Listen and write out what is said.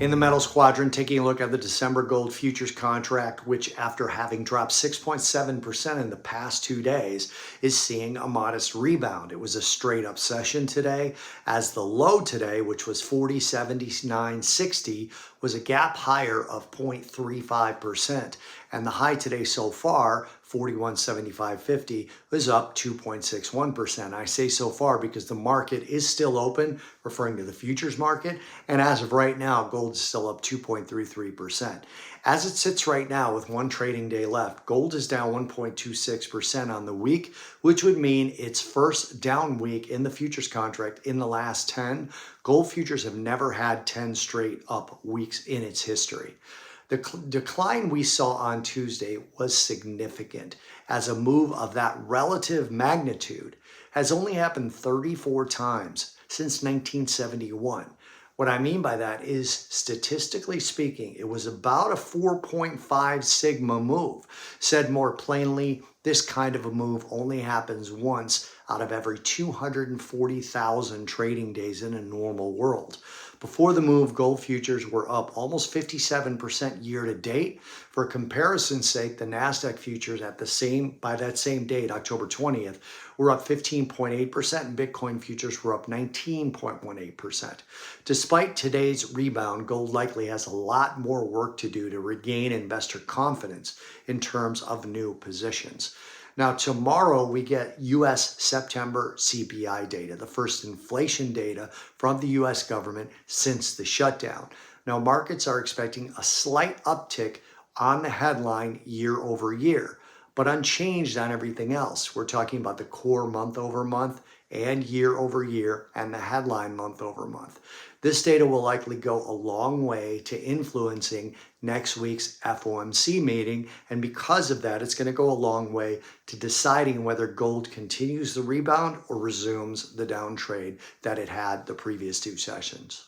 In the metals quadrant, taking a look at the December gold futures contract, which after having dropped 6.7% in the past 2 days, is seeing a modest rebound. It was a straight up session today, as the low today, which was 40.7960, was a gap higher of 0.35%. And the high today so far, 41.7550, was up 2.61%. I say so far because the market is still open, referring to the futures market. And as of right now, gold is still up 2.33%. As it sits right now with one trading day left, gold is down 1.26% on the week, which would mean its first down week in the futures contract in the last 10. Gold futures have never had 10 straight up weeks in its history. The decline we saw on Tuesday was significant, as a move of that relative magnitude has only happened 34 times since 1971. What I mean by that is, statistically speaking, it was about a 4.5 sigma move. Said more plainly, this kind of a move only happens once out of every 240,000 trading days in a normal world. Before the move, gold futures were up almost 57% year to date. For comparison's sake, the NASDAQ futures by that same date, October 20th, were up 15.8%, and Bitcoin futures were up 19.18%. Despite today's rebound, gold likely has a lot more work to do to regain investor confidence in terms of new positions. Now, tomorrow we get US September CPI data, the first inflation data from the US government since the shutdown. Now, markets are expecting a slight uptick on the headline year over year, but unchanged on everything else. We're talking about the core month over month and year over year, and the headline month over month. This data will likely go a long way to influencing next week's FOMC meeting, and because of that, it's going to go a long way to deciding whether gold continues the rebound or resumes the downtrend that it had the previous two sessions.